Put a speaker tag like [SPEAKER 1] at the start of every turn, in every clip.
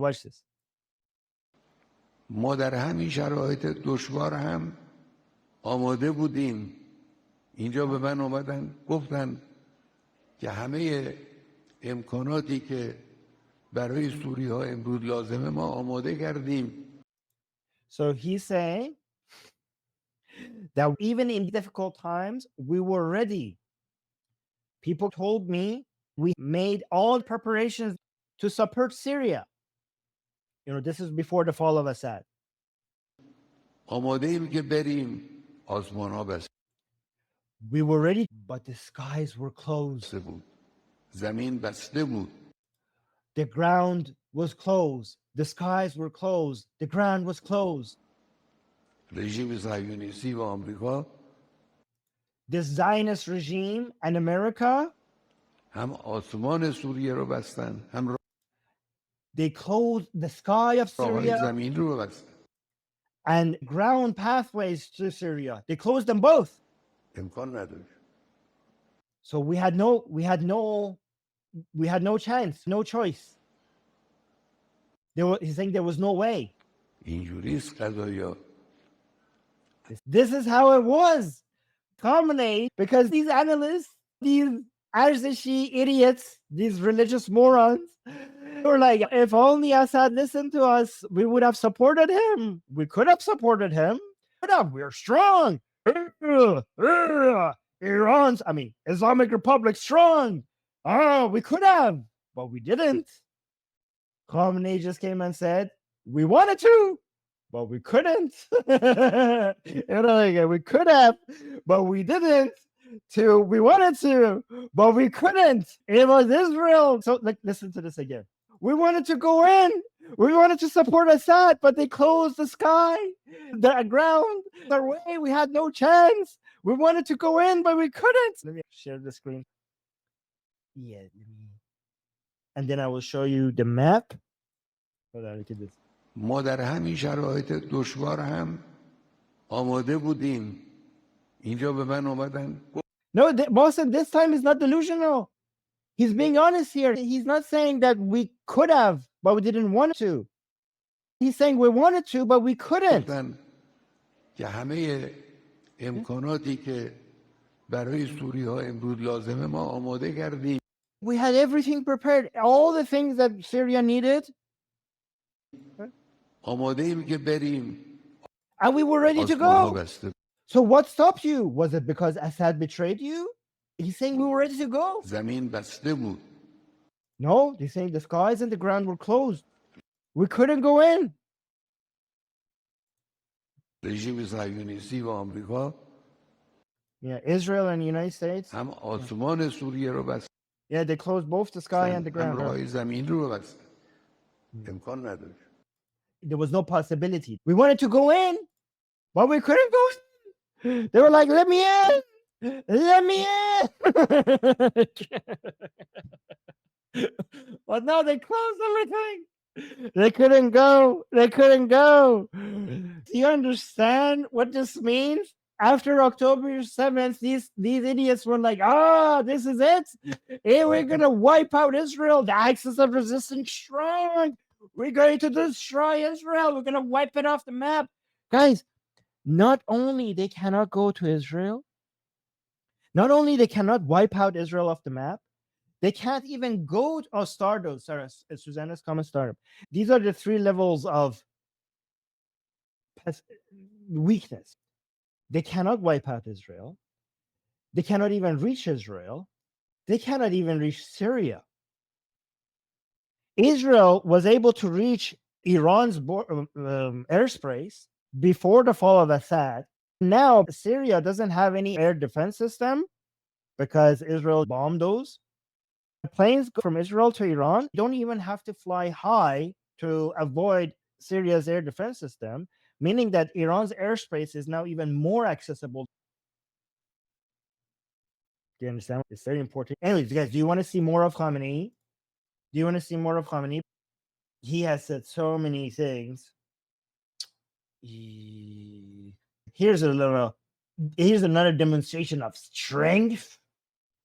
[SPEAKER 1] Watch this.
[SPEAKER 2] ما در همین شرایط دشوار هم آماده بودیم. اینجا به من اومدن گفتن که همه امکاناتی که برای سوری ها امروز لازمه ما آماده کردیم.
[SPEAKER 1] So he's saying that even in difficult times, we were ready. People told me we made all preparations to support Syria. You know, this is before the fall of Assad.
[SPEAKER 2] آماده ایم که بریم. آسمان ها بسته
[SPEAKER 1] We were ready, but the skies were closed.
[SPEAKER 2] بود. زمین بسته بود.
[SPEAKER 1] The ground was closed. The skies were closed. The ground was closed.
[SPEAKER 2] رژیم صهیونیستی و آمریکا
[SPEAKER 1] The Zionist regime and America,
[SPEAKER 2] هم آسمان سوریه رو بستن، هم
[SPEAKER 1] they closed the sky of
[SPEAKER 2] راههای
[SPEAKER 1] Syria
[SPEAKER 2] زمین رو بستن.
[SPEAKER 1] and ground pathways to Syria. They closed them both.
[SPEAKER 2] امکان نداشت.
[SPEAKER 1] So we had no chance, no choice. He's saying there was no way.
[SPEAKER 2] اینجوریست قضایا.
[SPEAKER 1] This is how it was. Khamenei, because these analysts, these Arzashi idiots, these religious morons, were like, if only Assad listened to us, we would have supported him. We could have supported him. We're strong. Iran's, Islamic Republic strong. Oh, we could have, but we didn't. Khamenei just came and said, we wanted to, but we couldn't. We could have, but we didn't. We wanted to, but we couldn't. It was Israel. So listen to this again. We wanted to go in. We wanted to support Assad, but they closed the sky, the ground, the way. We had no chance. We wanted to go in, but we couldn't. Let me share the screen. Yeah. And then I will show you the map. Hold on, look at this.
[SPEAKER 2] ما در همین شرایط دشوار هم آماده بودیم. اینجا به من اومدن.
[SPEAKER 1] No, Boston, this time is not delusional. He's being honest here. He's not saying that we could have, but we didn't want to. He's saying we wanted to, but we couldn't.
[SPEAKER 2] که همه امکاناتی که برای سوری ها امروز لازمه ما آماده کردیم.
[SPEAKER 1] We had everything prepared, all the things that Syria needed.
[SPEAKER 2] آماده ایم که بریم.
[SPEAKER 1] And we were ready to go. So what stopped you? Was it because Assad betrayed you? He's saying we were ready to go.
[SPEAKER 2] زمین بسته بود.
[SPEAKER 1] No, he's saying the skies and the ground were closed. We couldn't go in.
[SPEAKER 2] رژیم صهیونیستی و آمریکا
[SPEAKER 1] Israel and the United States.
[SPEAKER 2] هم آسمان سوریه رو بست.
[SPEAKER 1] Yeah, they closed both the sky and the ground.
[SPEAKER 2] هم راههای زمین رو بست. امکان نداشت.
[SPEAKER 1] There was no possibility. We wanted to go in, but we couldn't go in. They were like, let me in. Let me in. But no, they closed everything. They couldn't go. They couldn't go. Do you understand what this means? After October 7th, these idiots were like, this is it. Hey, we're going to wipe out Israel. The axis of resistance strong. We're going to destroy Israel. We're going to wipe it off the map. Guys, not only they cannot go to Israel, not only they cannot wipe out Israel off the map, they can't even go to stardom. Sorry, Susanna's comment stardom. These are the three levels of weakness. They cannot wipe out Israel. They cannot even reach Israel. They cannot even reach Syria. Israel was able to reach Iran's airspace before the fall of Assad. Now, Syria doesn't have any air defense system because Israel bombed those. Planes from Israel to Iran don't even have to fly high to avoid Syria's air defense system, meaning that Iran's airspace is now even more accessible. Do you understand? It's very important. Anyways, guys, do you want to see more of Khamenei? Do you want to see more of Khamenei? He has said so many things. Here's another demonstration of strength.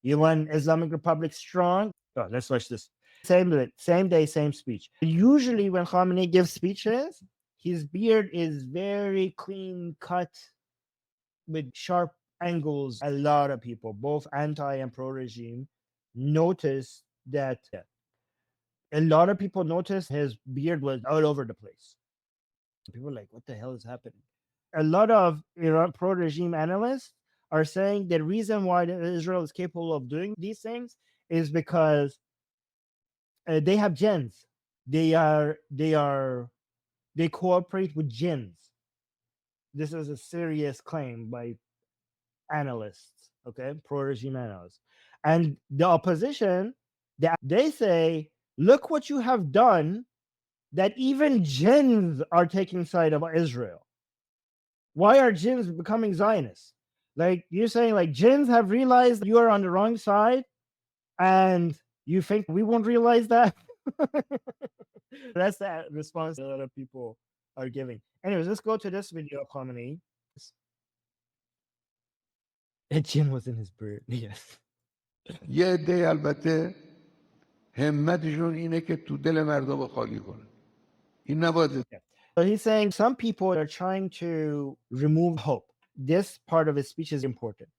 [SPEAKER 1] You want Islamic Republic strong? Oh, let's watch this. Same day, same speech. Usually when Khamenei gives speeches, his beard is very clean cut with sharp angles. A lot of people, both anti and pro regime, noticed that. A lot of people noticed his beard was all over the place. People were like, what the hell is happening? A lot of Iran pro regime analysts are saying the reason why Israel is capable of doing these things is because they have jinns. They cooperate with jinns. This is a serious claim by analysts, okay, pro regime analysts. And the opposition, they say, look what you have done, that even jinns are taking side of Israel. Why are jinns becoming Zionists? Like, you're saying, like, jinns have realized you are on the wrong side, and you think we won't realize that? That's the response a lot of people are giving. Anyways, let's go to this video of Khamenei. A jinn was in his beard. Yes.
[SPEAKER 2] یه عده البته همتشون اینه که تو دل مردم خالی کنن. این نباید.
[SPEAKER 1] So he's saying some people are trying to remove hope. This part of his speech is important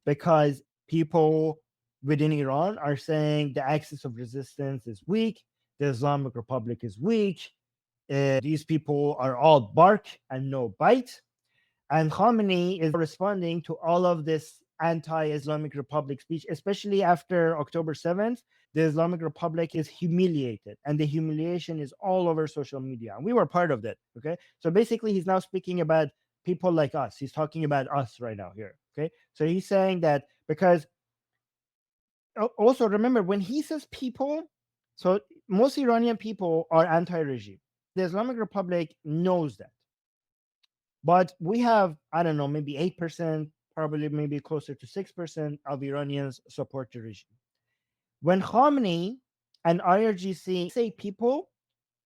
[SPEAKER 1] because people within Iran are saying the axis of resistance is weak, the Islamic Republic is weak, these people are all bark and no bite. And Khamenei is responding to all of this anti-Islamic Republic speech, especially after October 7th. The Islamic Republic is humiliated, and the humiliation is all over social media. And we were part of that. Okay. So basically, he's now speaking about people like us. He's talking about us right now here. Okay. So he's saying that because also remember when he says people, so most Iranian people are anti-regime. The Islamic Republic knows that. But we have, I don't know, maybe 8%, probably maybe closer to 6% of Iranians support the regime. When Khamenei and IRGC say people,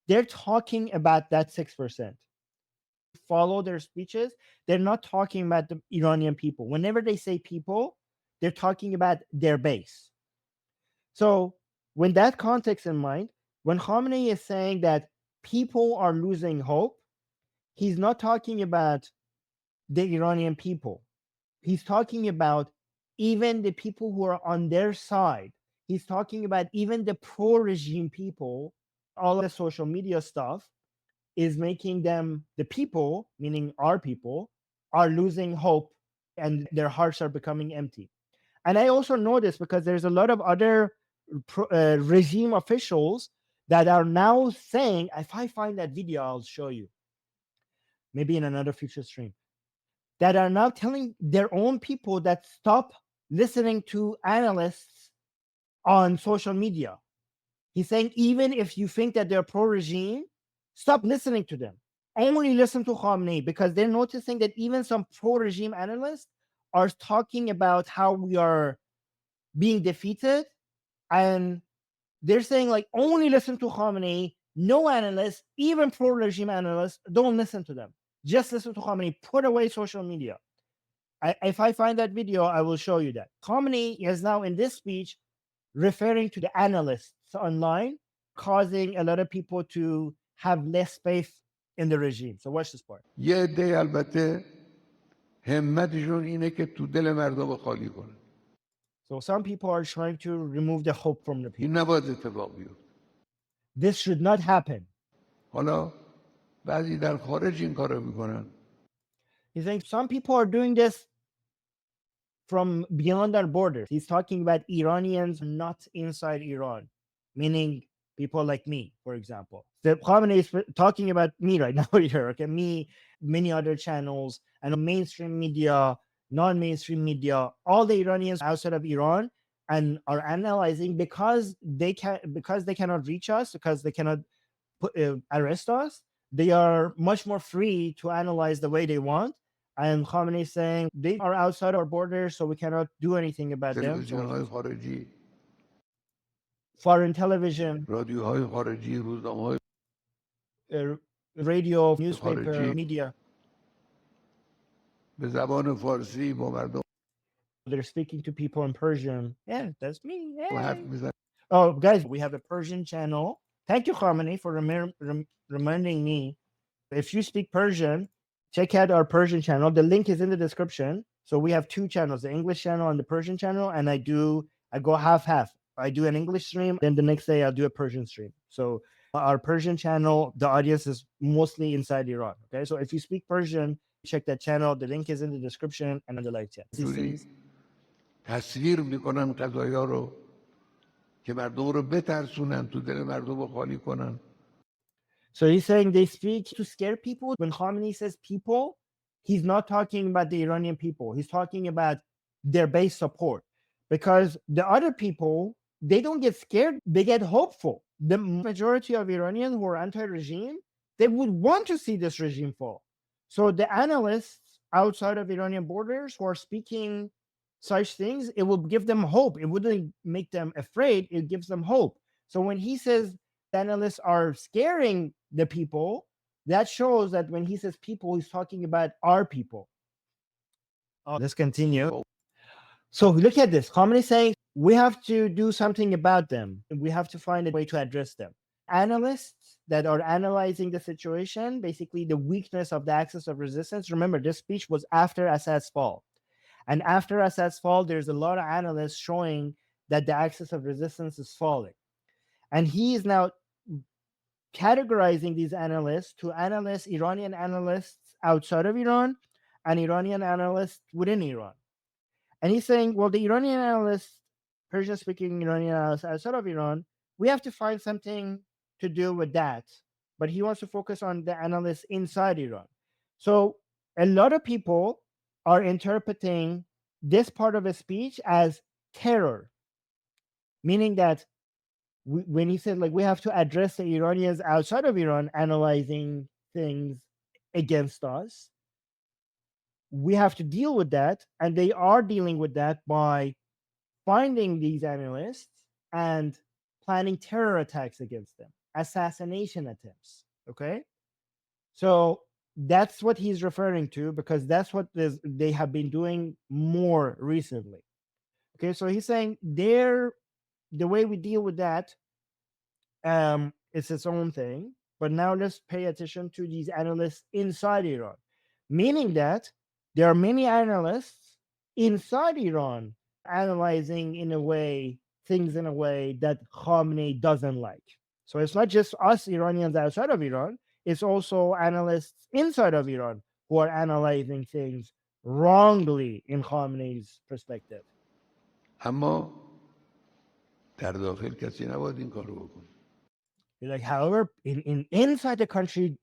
[SPEAKER 1] they're talking about that 6%. Follow their speeches, they're not talking about the Iranian people. Whenever they say people, they're talking about their base. So, with that context in mind, when Khamenei is saying that people are losing hope, he's not talking about the Iranian people. He's talking about even the people who are on their side. He's talking about even the pro-regime people. All of the social media stuff is making them, the people, meaning our people, are losing hope and their hearts are becoming empty. And I also know this because there's a lot of other regime officials that are now saying, if I find that video, I'll show you. Maybe in another future stream. That are now telling their own people that stop listening to analysts on social media. He's saying, even if you think that they're pro-regime, stop listening to them. Only listen to Khamenei, because they're noticing that even some pro-regime analysts are talking about how we are being defeated, and they're saying, like, only listen to Khamenei. No analysts, even pro-regime analysts, don't listen to them. Just listen to Khamenei. Put away social media. If I find that video, I will show you that. Khamenei is now in this speech referring to the analysts online, causing a lot of people to have less faith in the regime. So watch this part.
[SPEAKER 2] یه عده البته همتشون اینه که تو دل مردم خالی کنن.
[SPEAKER 1] So some people are trying to remove the hope from the people.
[SPEAKER 2] این نباید اتفاق بیفته.
[SPEAKER 1] This should not happen.
[SPEAKER 2] حالا بعضی در خارج این کارو میکنن.
[SPEAKER 1] He thinks some people are doing this from beyond our borders. He's talking about Iranians not inside Iran, meaning people like me, for example. The Khamenei is talking about me right now here, okay? Me, many other channels, and mainstream media, non-mainstream media, all the Iranians outside of Iran, and are analyzing because they cannot reach us, because they cannot arrest us. They are much more free to analyze the way they want. And Khamenei is saying they are outside our borders, so we cannot do anything about them.
[SPEAKER 2] تلویزیون‌های خارجی،
[SPEAKER 1] Foreign television,
[SPEAKER 2] رادیوهای خارجی، روزنامه‌های
[SPEAKER 1] radio, newspaper,
[SPEAKER 2] خارجی
[SPEAKER 1] media.
[SPEAKER 2] به زبان فارسی با مردم
[SPEAKER 1] They're speaking to people in Persian. Yeah, that's me.
[SPEAKER 2] حرف
[SPEAKER 1] Hey.
[SPEAKER 2] میزنن.
[SPEAKER 1] Oh, guys, we have a Persian channel. Thank you, Khamenei, for reminding me. If you speak Persian, check out our Persian channel. The link is in the description. So we have two channels, the English channel and the Persian channel. And I go half. I do an English stream, then the next day I'll do a Persian stream. So our Persian channel, the audience is mostly inside Iran. Okay. So if you speak Persian, check that channel. The link is in the description and on the live chat.
[SPEAKER 2] تصویر میکنن قضایا رو که مردم رو بترسونن، تو دل مردم رو خالی کنن.
[SPEAKER 1] So he's saying they speak to scare people. When Khamenei says people, he's not talking about the Iranian people. He's talking about their base support. Because the other people, they don't get scared, they get hopeful. The majority of Iranians who are anti-regime, they would want to see this regime fall. So the analysts outside of Iranian borders who are speaking such things, it will give them hope. It wouldn't make them afraid, it gives them hope. So when he says analysts are scaring the people, that shows that when he says people, he's talking about our people. Oh, let's continue. So look at this. Khamenei saying we have to do something about them. We have to find a way to address them. Analysts that are analyzing the situation, basically the weakness of the axis of resistance. Remember, this speech was after Assad's fall. And after Assad's fall, there's a lot of analysts showing that the axis of resistance is falling. And he is now categorizing these analysts to analysts, Iranian analysts outside of Iran and Iranian analysts within Iran. And he's saying, well, the Iranian analysts, Persian-speaking Iranian analysts outside of Iran, we have to find something to do with that. But he wants to focus on the analysts inside Iran. So a lot of people are interpreting this part of his speech as terror, meaning that when he said, like, we have to address the Iranians outside of Iran analyzing things against us, we have to deal with that. And they are dealing with that by finding these analysts and planning terror attacks against them, assassination attempts. Okay. So that's what he's referring to, because that's what they have been doing more recently. Okay. So he's saying the way we deal with that, it's its own thing. But now let's pay attention to these analysts inside Iran, meaning that there are many analysts inside Iran analyzing things in a way that Khamenei doesn't like. So it's not just us Iranians outside of Iran, it's also analysts inside of Iran who are analyzing things wrongly in Khamenei's perspective.
[SPEAKER 2] اما در داخل کسی نباید این کارو بکنه.
[SPEAKER 1] Like, however, in inside the country,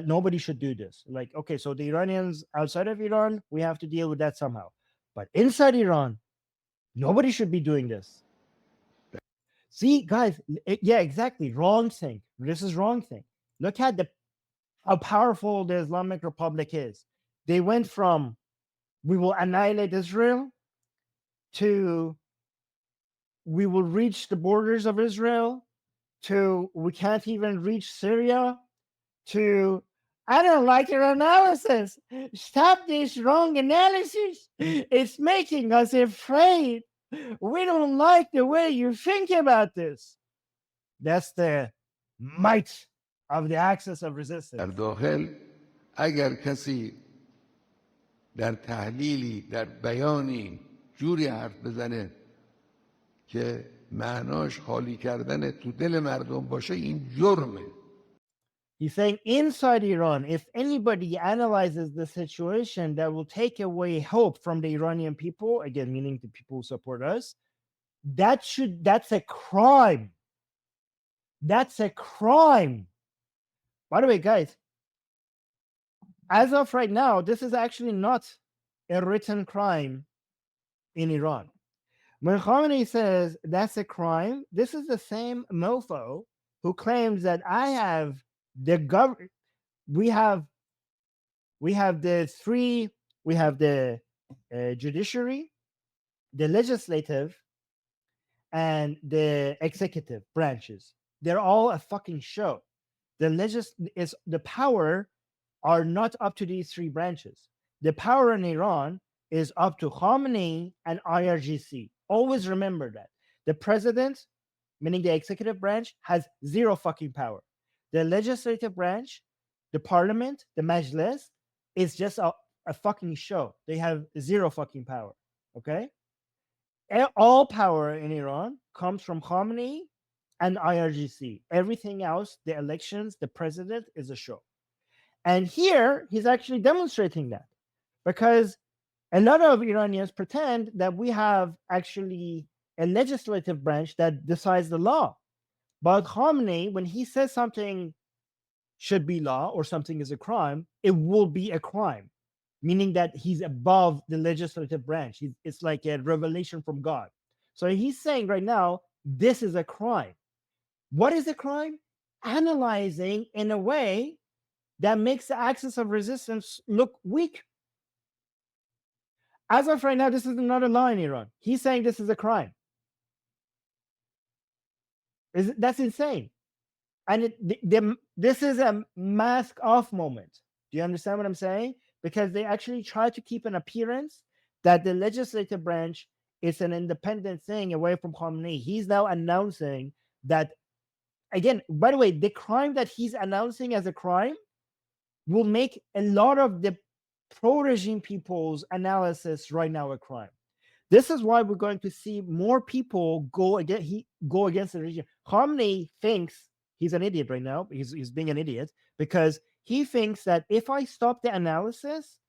[SPEAKER 1] nobody should do this. Like, okay, so the Iranians outside of Iran, we have to deal with that somehow. But inside Iran, nobody should be doing this. See, guys, yeah, exactly. Wrong thing. This is wrong thing. Look at how powerful the Islamic Republic is. They went from we will annihilate Israel to we will reach the borders of Israel to we can't even reach Syria to I don't like your analysis. Stop this wrong analysis. It's making us afraid. We don't like the way you think about this. That's the might of the axis of resistance.
[SPEAKER 2] در داخل اگر کسی در تحلیلی در بیانی جوری حرف بزنه که معناش خالی کردن تو دل مردم باشه این جرمه.
[SPEAKER 1] He's saying inside Iran, if anybody analyzes the situation that will take away hope from the Iranian people, again, meaning the people who support us, that's a crime. That's a crime. By the way, guys, as of right now, this is actually not a written crime in Iran. When Khamenei says that's a crime, this is the same mofo who claims that we have the judiciary, the legislative, and the executive branches. They're all a fucking show. The power are not up to these three branches. The power in Iran is up to Khamenei and IRGC. Always remember that. The president meaning the executive branch, has zero fucking power. The legislative branch, the parliament, the majlis, is just a fucking show. They have zero fucking power. Okay? All power in Iran comes from Khamenei and IRGC. Everything else, the elections, the president, is a show. And here he's actually demonstrating that, because a lot of Iranians pretend that we have actually a legislative branch that decides the law. But Khamenei, when he says something should be law or something is a crime, it will be a crime, meaning that he's above the legislative branch. It's like a revelation from God. So he's saying right now, this is a crime. What is a crime? Analyzing in a way that makes the axis of resistance look weak. As of right now, this is not a law in Iran. He's saying this is a crime. That's insane. And this is a mask off moment. Do you understand what I'm saying? Because they actually try to keep an appearance that the legislative branch is an independent thing away from Khamenei. He's now announcing that, again, by the way, the crime that he's announcing as a crime will make a lot of the pro-regime people's analysis right now a crime. This is why we're going to see more people go against the regime. Khamenei thinks he's an idiot right now. He's being an idiot because he thinks that if I stop the analysis,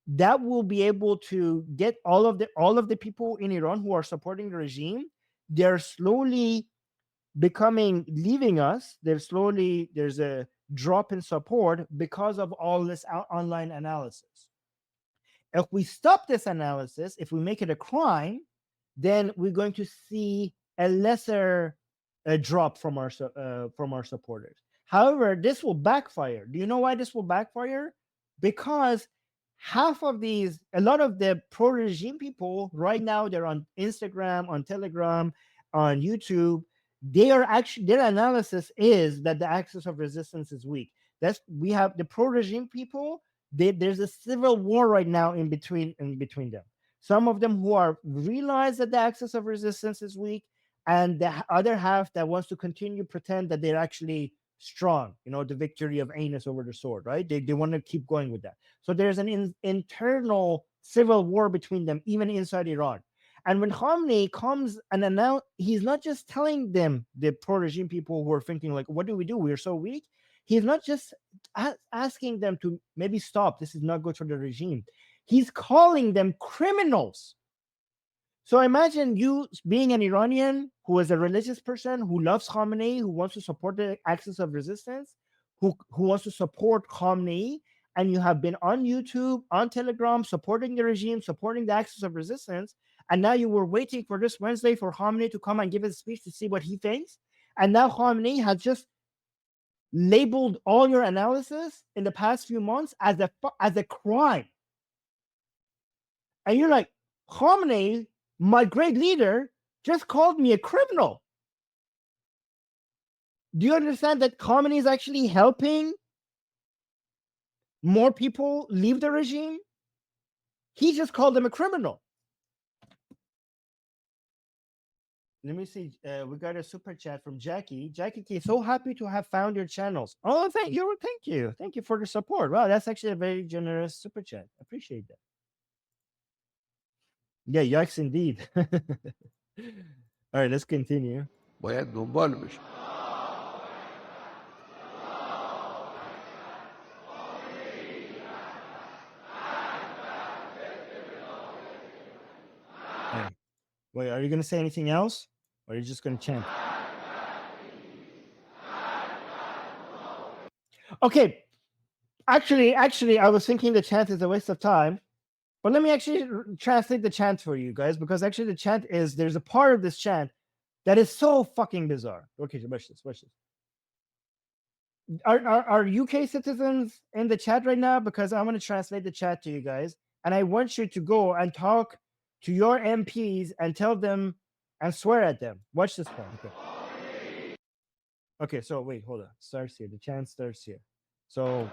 [SPEAKER 1] that will be able to get all of the people in Iran who are supporting the regime. They're slowly leaving us. There's a drop in support because of all this online analysis. If we stop this analysis, if we make it a crime, then we're going to see a lesser drop from our supporters. However, this will backfire. Do you know why this will backfire? Because a lot of the pro-regime people right now, they're on Instagram, on Telegram, on YouTube. Their analysis is that the axis of resistance is weak. We have the pro-regime people. There's a civil war right now in between them. Some of them who realize that the axis of resistance is weak, and the other half that wants to continue pretend that they're actually strong. The victory of Anus over the sword, right? They want to keep going with that. So there's an internal civil war between them, even inside Iran. And when Khamenei comes and announce, he's not just telling them, the pro-regime people who are thinking like, what do? We're so weak. He's not just asking them to maybe stop. This is not good for the regime. He's calling them criminals. So imagine you being an Iranian who is a religious person, who loves Khamenei, who wants to support the axis of resistance, who wants to support Khamenei, and you have been on YouTube, on Telegram, supporting the regime, supporting the axis of resistance, and now you were waiting for this Wednesday for Khamenei to come and give his speech to see what he thinks, and now Khamenei has just labeled all your analysis in the past few months as a crime. And you're like, Khamenei, my great leader, just called me a criminal. Do you understand that Khamenei is actually helping more people leave the regime? He just called them a criminal. Let me see. We got a super chat from Jackie. Jackie, so happy to have found your channels. Oh, thank you. Thank you for the support. Wow, that's actually a very generous super chat. Appreciate that. Yeah, yikes indeed. All right, let's continue.
[SPEAKER 2] باید دنبال بشه.
[SPEAKER 1] Hey. Wait, are you going to say anything else? Or are you just going to chant? Okay. Actually, I was thinking the chant is a waste of time. But let me actually translate the chant for you guys, because actually the chant there's a part of this chant that is so fucking bizarre. Okay, watch this. Are UK citizens in the chat right now? Because I'm going to translate the chat to you guys. And I want you to go and talk to your MPs and tell them and swear at them. Watch this part. Okay, so wait, hold on. Starts here. The chant starts here. So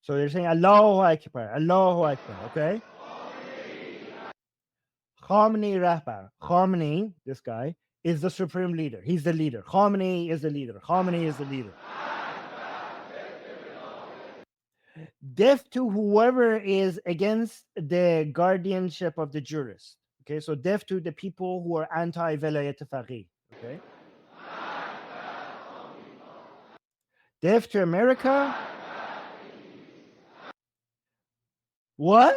[SPEAKER 1] they're saying Allahu Akbar, Allahu Akbar, okay? Khamenei Rahbar. Khamenei, this guy, is the supreme leader. He's the leader. Khamenei is the leader. Khamenei is the leader. Death to whoever is against the guardianship of the jurist. Okay, so death to the people who are anti-velayat faqih. Okay. Death to America. What?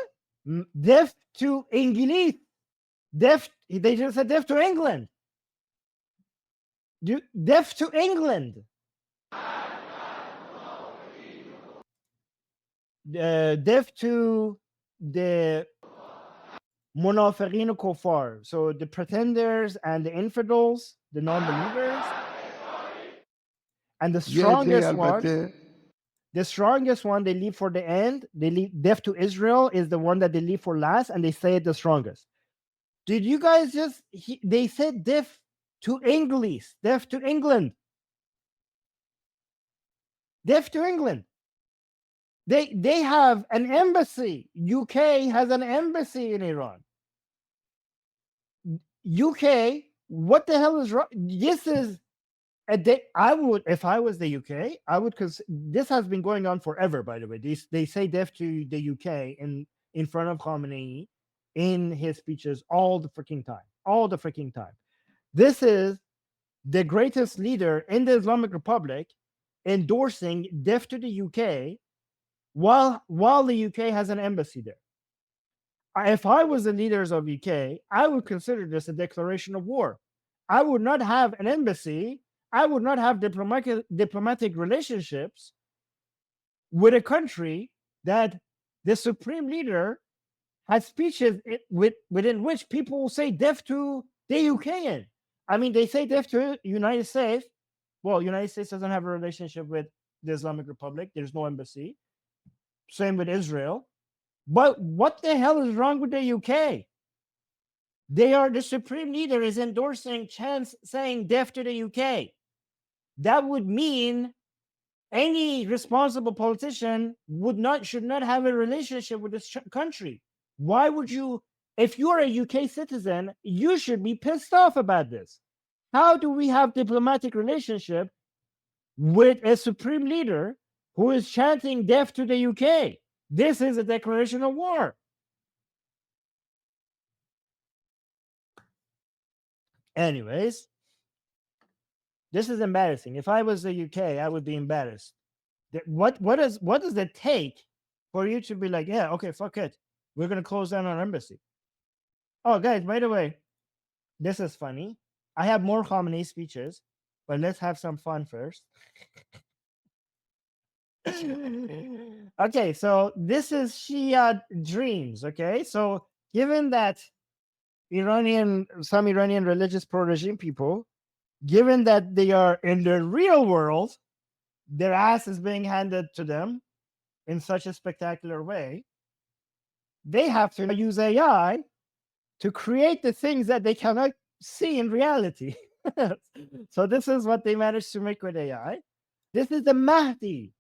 [SPEAKER 1] Death to English. Death. They just said death to England. Death to England. Death to the munafiqin kuffar, so the pretenders and the infidels, the non-believers. And the strongest one they leave for the end. They leave death to Israel is the one that they leave for last, and they say it the strongest. Did you guys just? They said death to English, death to England, death to England. They have an embassy. UK has an embassy in Iran. UK, what the hell is wrong? This is I would, if I was the UK, I would, because this has been going on forever, by the way. They say death to the UK in front of Khamenei in his speeches all the freaking time. This is the greatest leader in the Islamic Republic endorsing death to the UK while the UK has an embassy there. If I was the leaders of UK, I would consider this a declaration of war. I would not have an embassy. I would not have diplomatic relationships with a country that the supreme leader has speeches within which people will say death to the UK in. I mean, they say death to United States. Well, United States doesn't have a relationship with the Islamic Republic. There's no embassy. Same with Israel. But what the hell is wrong with the UK? The supreme leader is endorsing chants saying death to the UK. That would mean any responsible politician should not have a relationship with this country. Why would you? If you're a UK citizen, you should be pissed off about this. How do we have diplomatic relationship with a supreme leader who is chanting death to the UK? This is a declaration of war. Anyways, this is embarrassing. If I was the UK, I would be embarrassed. What does it take for you to be like, yeah, okay, fuck it, we're gonna close down our embassy? Oh, guys, by the way, this is funny. I have more Khamenei speeches, but let's have some fun first. Okay, so this is Shia dreams. Okay, so given that some Iranian religious pro-regime people, given that they are in the real world, their ass is being handed to them in such a spectacular way, they have to use AI to create the things that they cannot see in reality. So this is what they managed to make with AI. This is the Mahdi.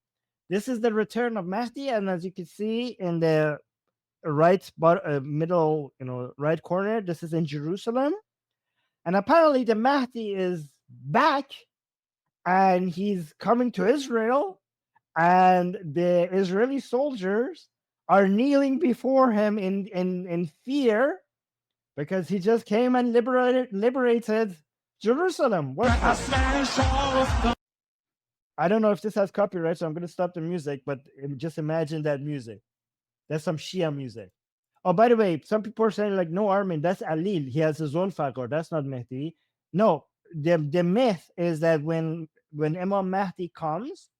[SPEAKER 1] This is the return of Mahdi, and as you can see in the middle, right corner, this is in Jerusalem, and apparently the Mahdi is back, and he's coming to Israel, and the Israeli soldiers are kneeling before him in fear because he just came and liberated Jerusalem. I don't know if this has copyright, so I'm going to stop the music, but just imagine that music. That's some Shia music. Oh, by the way, some people are saying like, no, Armin, that's Alil. He has his own Faqor. That's not Mahdi. No, the myth is that when Imam Mahdi comes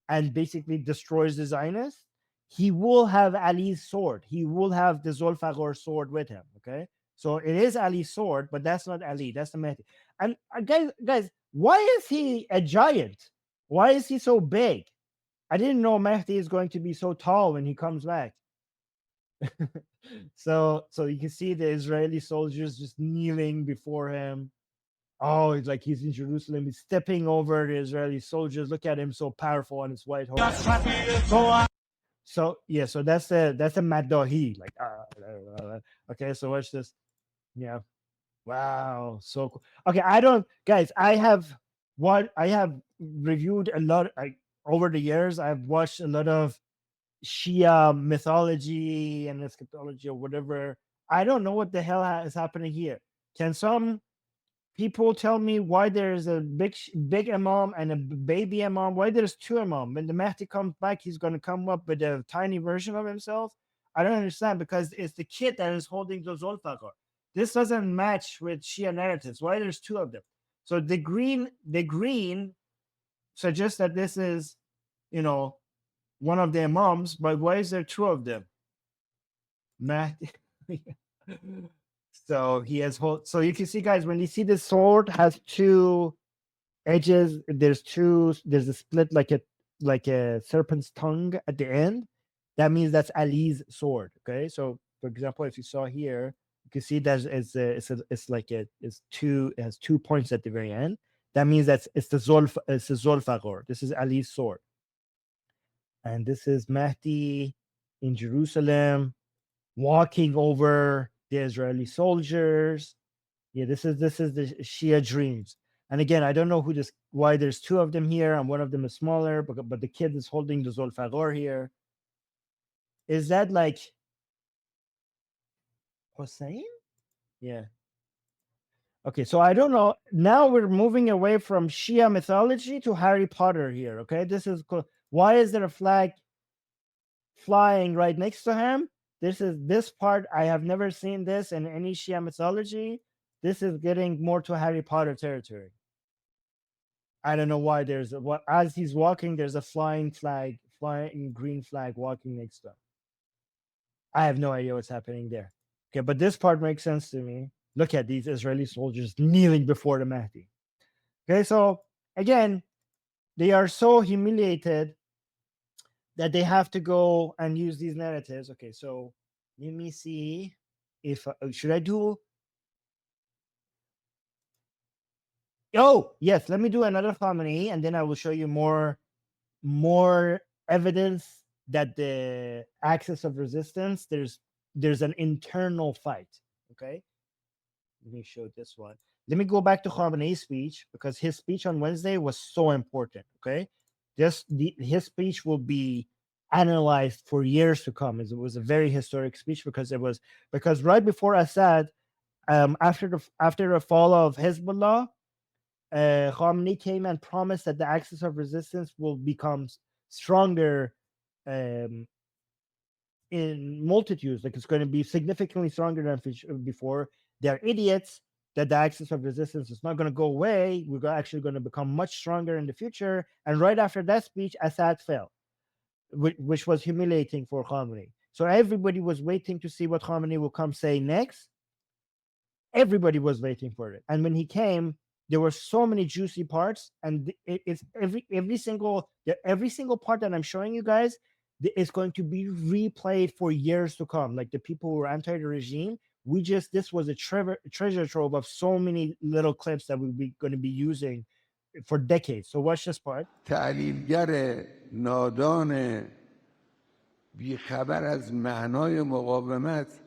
[SPEAKER 1] and basically destroys the Zionists, he will have Ali's sword. He will have the Zulfaqar sword with him. Okay, so it is Ali's sword, but that's not Ali. That's the Mahdi. And guys, why is he a giant? Why is he so big? I didn't know Mahdi is going to be so tall when he comes back. So you can see the Israeli soldiers just kneeling before him. Oh, it's like he's in Jerusalem. He's stepping over the Israeli soldiers. Look at him, so powerful on his white horse. So yeah, so that's a Madahi. Like, okay, so watch this. Yeah. Wow. So cool. Okay, I don't, guys. I have reviewed a lot. Over the years, I've watched a lot of Shia mythology and eschatology or whatever. I don't know what the hell is happening here. Can some people tell me why there's a big imam and a baby imam? Why there's two imam? When the Mahdi comes back, he's going to come up with a tiny version of himself. I don't understand, because it's the kid that is holding the Zulfaqar. This doesn't match with Shia narratives. Why there's two of them? So the green suggests that this is, you know, one of the imams, but why is there two of them? Mahdi. So he has so you can see, guys, when you see the sword has two edges, there's a split like a serpent's tongue at the end. That means that's Ali's sword. Okay, so for example, if you saw here, you can see that it has 2 points at the very end. That means it's the Zulfaqar. This is Ali's sword, and this is Mahdi in Jerusalem walking over the Israeli soldiers. Yeah, this is the Shia dreams. And again, I don't know why there's two of them here, and one of them is smaller, but the kid is holding the Zulfaqar here. Is that like Hussein? Yeah. Okay, so I don't know. Now we're moving away from Shia mythology to Harry Potter here. Okay, this is cool. Why is there a flag flying right next to him? This part, I have never seen this in any Shia mythology. This is getting more to Harry Potter territory. I don't know why as he's walking, there's a flying green flag walking next to him. I have no idea what's happening there. Okay, but this part makes sense to me. Look at these Israeli soldiers kneeling before the Mahdi. Okay, so again, they are so humiliated that they have to go and use these narratives. Okay, so let me see if should I do. Oh yes, let me do another Khamenei, and then I will show you more evidence that the axis of resistance, there's an internal fight. Okay, let me show this one. Let me go back to Khamenei's speech, because his speech on Wednesday was so important. Okay, his speech will be analyzed for years to come. It was a very historic speech, because right before Assad, after the fall of Hezbollah, Khamenei came and promised that the axis of resistance will become stronger in multitudes. Like, it's going to be significantly stronger than before. They're idiots that the axis of resistance is not going to go away. We're actually going to become much stronger in the future. And right after that speech, Assad fell, which was humiliating for Khamenei. So everybody was waiting to see what Khamenei will come say next. Everybody was waiting for it. And when he came, there were so many juicy parts, and it's every single part that I'm showing you guys is going to be replayed for years to come. Like, the people who were anti the regime, this was a treasure trove of so many little clips that we're going to be using for decades. So watch this part.
[SPEAKER 2] تعلیلگر نادان بیخبر از معنای مقاومت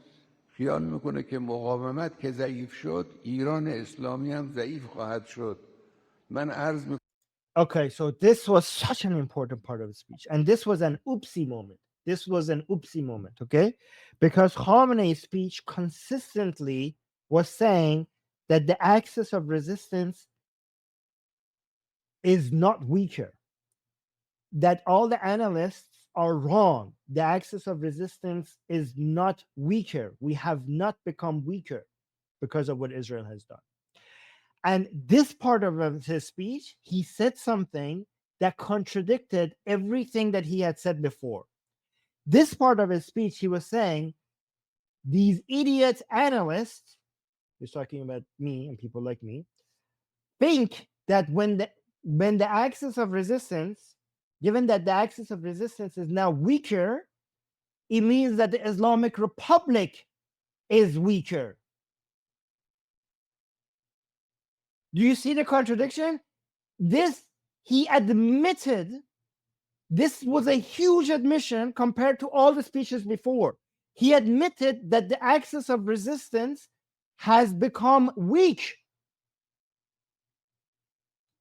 [SPEAKER 2] خیال میکنه که مقاومت که ضعیف شد ایران اسلامی هم ضعیف خواهد شد. من عرض میکنم.
[SPEAKER 1] Okay, so this was such an important part of the speech, and this was an oopsie moment. Okay, because Khamenei's speech consistently was saying that the axis of resistance is not weaker, that all the analysts are wrong. The axis of resistance is not weaker. We have not become weaker because of what Israel has done. And this part of his speech, he said something that contradicted everything that he had said before. This part of his speech, he was saying, these idiot analysts, he's talking about me and people like me, think that when the axis of resistance, given that the axis of resistance is now weaker, it means that the Islamic Republic is weaker. Do you see the contradiction? He admitted, this was a huge admission compared to all the speeches before. He admitted that the axis of resistance has become weak.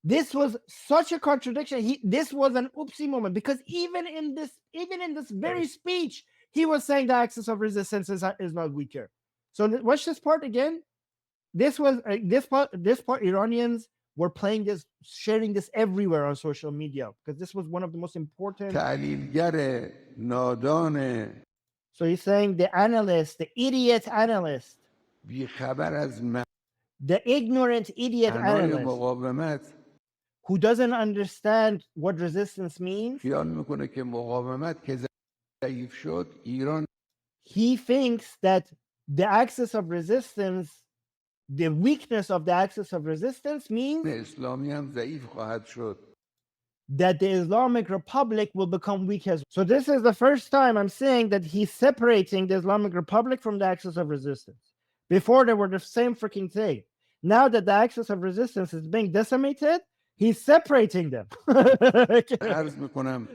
[SPEAKER 1] This was such a contradiction. This was an oopsie moment, because even in this very speech, he was saying the axis of resistance is not weaker. So watch this part again. This was this part. Iranians were playing this, sharing this everywhere on social media, because this was one of the most important.
[SPEAKER 2] تحلیلگر نادان
[SPEAKER 1] So he's saying the analyst, the idiot analyst,
[SPEAKER 2] بیخبر از
[SPEAKER 1] the ignorant idiot
[SPEAKER 2] معنای
[SPEAKER 1] analyst,
[SPEAKER 2] مقاومت
[SPEAKER 1] who doesn't understand what resistance means.
[SPEAKER 2] خیال میکنه که مقاومت که ضعیف شد ایران
[SPEAKER 1] He thinks that the axis of resistance, the weakness of the axis of resistance means
[SPEAKER 2] اسلامی هم ضعیف خواهد شد.
[SPEAKER 1] that the Islamic Republic will become weak as well. So this is the first time I'm saying that he's separating the Islamic Republic from the axis of resistance. Before they were the same freaking thing. Now that the axis of resistance is being decimated, he's separating them.
[SPEAKER 2] عرض میکنم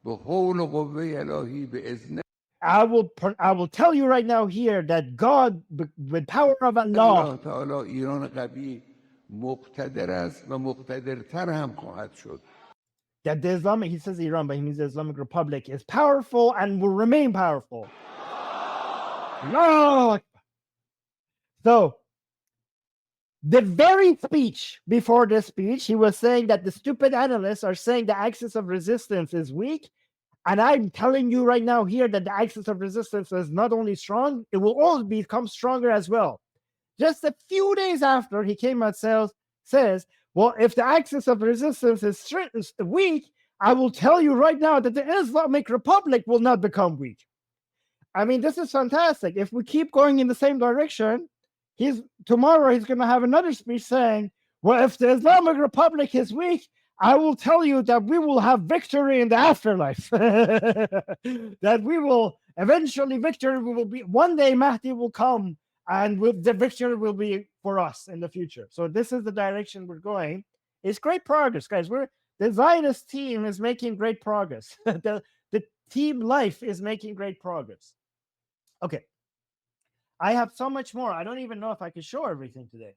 [SPEAKER 2] به حول و قوه الهی به اذن
[SPEAKER 1] I will tell you right now here that God, with power of
[SPEAKER 2] الله
[SPEAKER 1] Allah,
[SPEAKER 2] تعالی ایران قوی مقتدر است و مقتدرتر هم خواهد شد.
[SPEAKER 1] that the Islamic, he says Iran, but he means the Islamic Republic, is powerful and will remain powerful. No. So, the very speech before this speech, he was saying that the stupid analysts are saying the axis of resistance is weak. And I'm telling you right now here that the axis of resistance is not only strong, it will all become stronger as well. Just a few days after, he came out says, well, if the axis of resistance is weak, I will tell you right now that the Islamic Republic will not become weak. I mean, this is fantastic. If we keep going in the same direction, tomorrow he's going to have another speech saying, well, if the Islamic Republic is weak, I will tell you that we will have victory in the afterlife. That we will eventually victory will be, one day Mahdi will come and the victory will be for us in the future. So this is the direction we're going. It's great progress, guys. The Zionist team is making great progress. the team life is making great progress. Okay. I have so much more. I don't even know if I can show everything today.